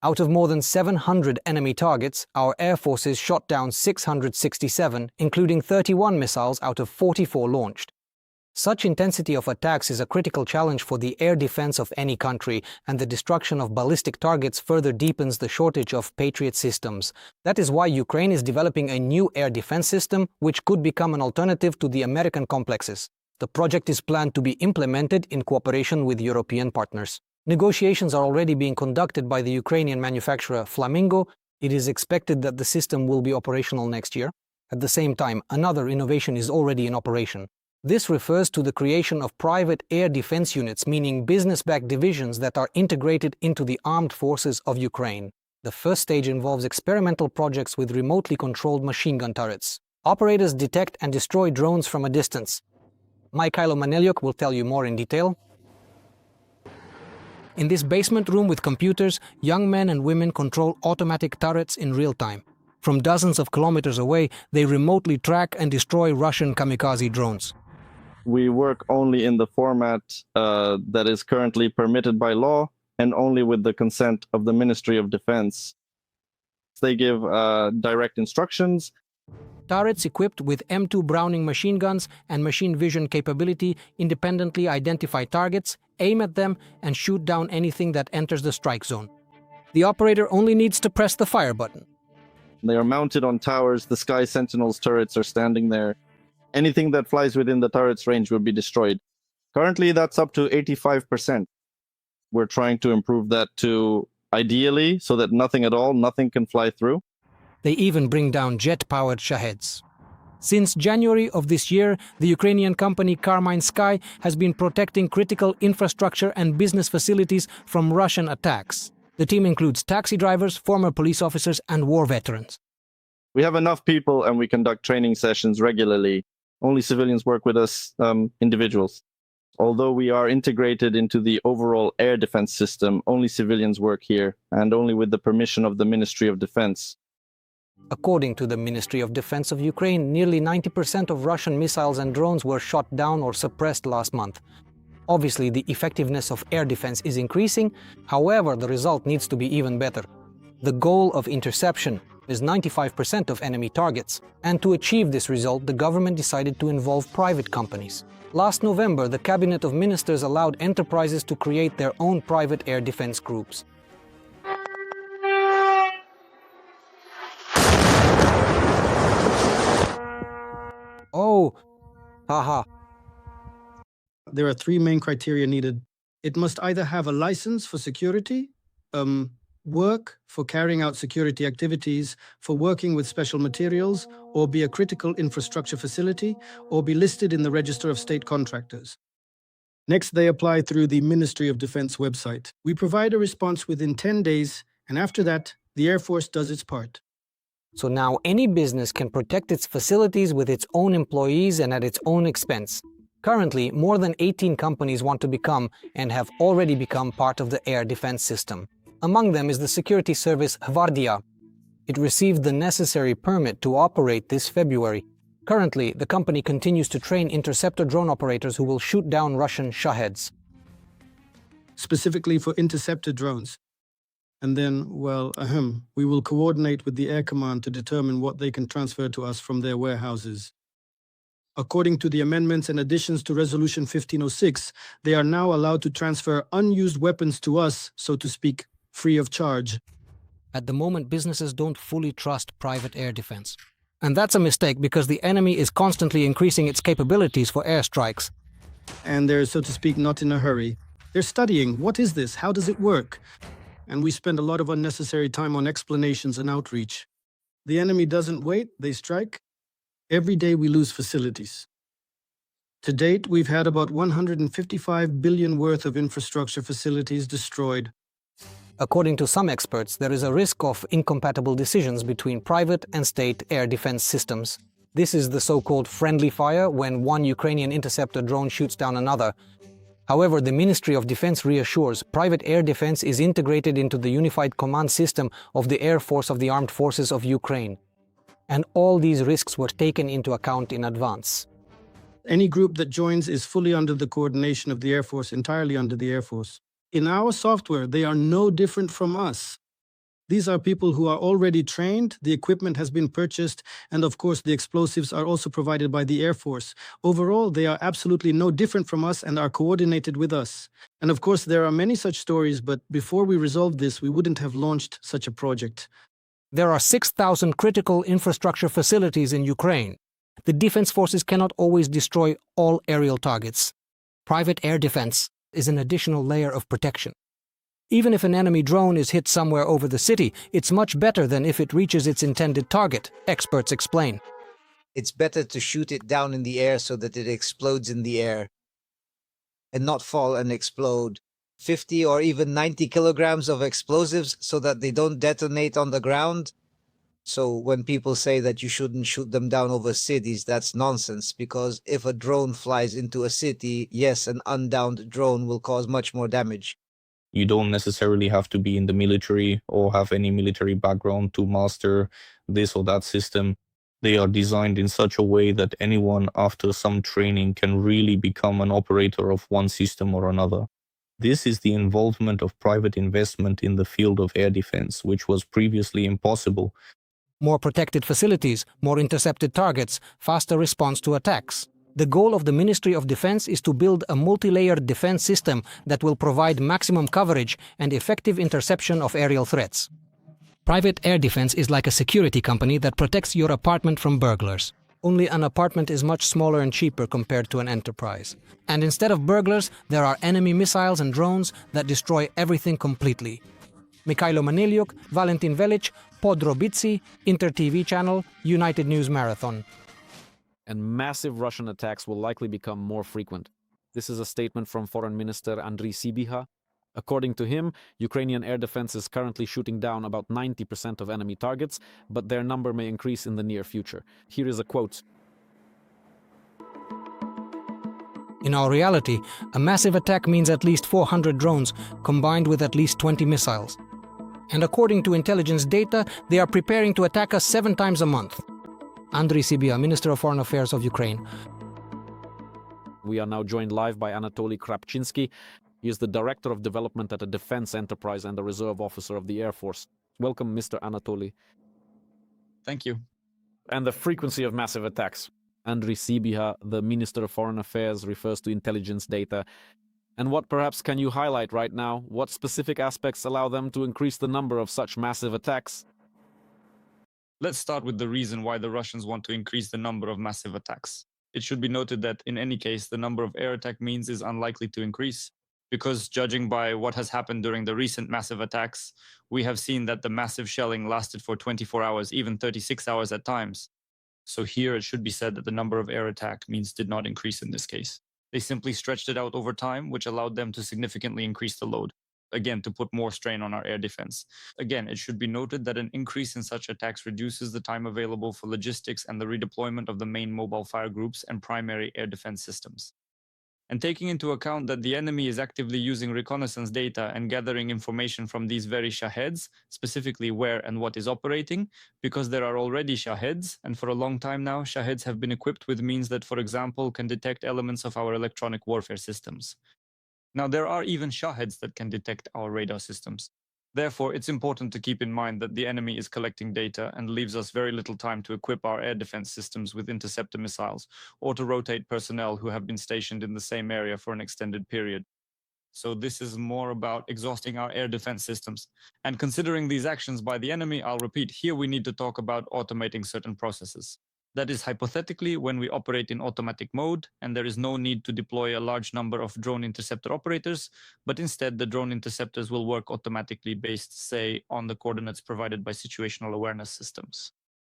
Out of more than 700 enemy targets, our air forces shot down 667, including 31 missiles out of 44 launched. Such intensity of attacks is a critical challenge for the air defense of any country, and the destruction of ballistic targets further deepens the shortage of Patriot systems. That is why Ukraine is developing a new air defense system, which could become an alternative to the American complexes. The project is planned to be implemented in cooperation with European partners. Negotiations are already being conducted by the Ukrainian manufacturer Flamingo. It is expected that the system will be operational next year. At the same time, another innovation is already in operation. This refers to the creation of private air defense units, meaning business-backed divisions that are integrated into the armed forces of Ukraine. The first stage involves experimental projects with remotely controlled machine gun turrets. Operators detect and destroy drones from a distance. Mikhailo Manelyuk will tell you more in detail. In this basement room with computers, young men and women control automatic turrets in real time. From dozens of kilometers away, they remotely track and destroy Russian kamikaze drones. We work only in the format that is currently permitted by law and only with the consent of the Ministry of Defense. They give direct instructions. Turrets equipped with M2 Browning machine guns and machine vision capability independently identify targets, aim at them, and shoot down anything that enters the strike zone. The operator only needs to press the fire button. They are mounted on towers. The Sky Sentinels turrets are standing there. Anything that flies within the turret's range will be destroyed. Currently, that's up to 85%. We're trying to improve that to ideally so that nothing at all, nothing can fly through. They even bring down jet-powered Shaheds. Since January of this year, the Ukrainian company Carmine Sky has been protecting critical infrastructure and business facilities from Russian attacks. The team includes taxi drivers, former police officers, and war veterans. We have enough people and we conduct training sessions regularly. Only civilians work with us, individuals. Although we are integrated into the overall air defense system, only civilians work here, and only with the permission of the Ministry of Defense. According to the Ministry of Defense of Ukraine, nearly 90% of Russian missiles and drones were shot down or suppressed last month. Obviously, the effectiveness of air defense is increasing, however, the result needs to be even better. The goal of interception is 95% of enemy targets, and to achieve this result, the government decided to involve private companies. Last November, the Cabinet of Ministers allowed enterprises to create their own private air defense groups. Oh, haha. There are three main criteria needed. It must either have a license for security, work for carrying out security activities, for working with special materials, or be a critical infrastructure facility, or be listed in the Register of State Contractors. Next, they apply through the Ministry of Defense website. We provide a response within 10 days, and after that, the Air Force does its part. So now any business can protect its facilities with its own employees and at its own expense. Currently, more than 18 companies want to become and have already become part of the air defense system. Among them is the security service Gvardia. It received the necessary permit to operate this February. Currently, the company continues to train interceptor drone operators who will shoot down Russian Shaheds. Specifically for interceptor drones. And then, we will coordinate with the Air Command to determine what they can transfer to us from their warehouses. According to the amendments and additions to Resolution 1506, they are now allowed to transfer unused weapons to us, so to speak, free of charge. At the moment, businesses don't fully trust private air defense. And that's a mistake because the enemy is constantly increasing its capabilities for airstrikes. And they're, so to speak, not in a hurry. They're studying, what is this? How does it work? And we spend a lot of unnecessary time on explanations and outreach. The enemy doesn't wait, they strike. Every day we lose facilities. To date, we've had about 155 billion worth of infrastructure facilities destroyed. According to some experts, there is a risk of incompatible decisions between private and state air defense systems. This is the so-called friendly fire, when one Ukrainian interceptor drone shoots down another. However, the Ministry of Defense reassures private air defense is integrated into the unified command system of the Air Force of the Armed Forces of Ukraine. And all these risks were taken into account in advance. Any group that joins is fully under the coordination of the Air Force, entirely under the Air Force. In our software, they are no different from us. These are people who are already trained, the equipment has been purchased, and of course the explosives are also provided by the Air Force. Overall, they are absolutely no different from us and are coordinated with us. And of course, there are many such stories, but before we resolved this, we wouldn't have launched such a project. There are 6,000 critical infrastructure facilities in Ukraine. The defense forces cannot always destroy all aerial targets. Private air defense is an additional layer of protection. Even if an enemy drone is hit somewhere over the city, it's much better than if it reaches its intended target, experts explain. It's better to shoot it down in the air so that it explodes in the air and not fall and explode 50 or even 90 kilograms of explosives so that they don't detonate on the ground. So when people say that you shouldn't shoot them down over cities, that's nonsense, because if a drone flies into a city, yes, an undowned drone will cause much more damage. You don't necessarily have to be in the military or have any military background to master this or that system. They are designed in such a way that anyone after some training can really become an operator of one system or another. This is the involvement of private investment in the field of air defense, which was previously impossible. More protected facilities, more intercepted targets, faster response to attacks. The goal of the Ministry of Defense is to build a multi-layered defense system that will provide maximum coverage and effective interception of aerial threats. Private air defense is like a security company that protects your apartment from burglars. Only an apartment is much smaller and cheaper compared to an enterprise. And instead of burglars, there are enemy missiles and drones that destroy everything completely. Mikhailo Maniliuk, Valentin Velic, Podrobici, Inter TV channel, United News Marathon. And massive Russian attacks will likely become more frequent. This is a statement from Foreign Minister Andriy Sybiha. According to him, Ukrainian air defense is currently shooting down about 90% of enemy targets, but their number may increase in the near future. Here is a quote. In our reality, a massive attack means at least 400 drones, combined with at least 20 missiles. And according to intelligence data, they are preparing to attack us 7 times a month. Andriy Sybiha, Minister of Foreign Affairs of Ukraine. We are now joined live by Anatoly Krapchinsky. He is the Director of Development at a defense enterprise and a reserve officer of the Air Force. Welcome, Mr. Anatoly. Thank you. And the frequency of massive attacks. Andriy Sybiha, the Minister of Foreign Affairs, refers to intelligence data. And what perhaps can you highlight right now? What specific aspects allow them to increase the number of such massive attacks? Let's start with the reason why the Russians want to increase the number of massive attacks. It should be noted that in any case, the number of air attack means is unlikely to increase, because judging by what has happened during the recent massive attacks, we have seen that the massive shelling lasted for 24 hours, even 36 hours at times. So here it should be said that the number of air attack means did not increase in this case. They simply stretched it out over time, which allowed them to significantly increase the load. Again, to put more strain on our air defense. Again, it should be noted that an increase in such attacks reduces the time available for logistics and the redeployment of the main mobile fire groups and primary air defense systems. And taking into account that the enemy is actively using reconnaissance data and gathering information from these very Shaheds, specifically where and what is operating, because there are already Shaheds, and for a long time now, Shaheds have been equipped with means that, for example, can detect elements of our electronic warfare systems. Now, there are even Shaheds that can detect our radar systems. Therefore, it's important to keep in mind that the enemy is collecting data and leaves us very little time to equip our air defense systems with interceptor missiles or to rotate personnel who have been stationed in the same area for an extended period. So this is more about exhausting our air defense systems. And considering these actions by the enemy, I'll repeat, here we need to talk about automating certain processes. That is hypothetically when we operate in automatic mode and there is no need to deploy a large number of drone interceptor operators, but instead the drone interceptors will work automatically based, say, on the coordinates provided by situational awareness systems.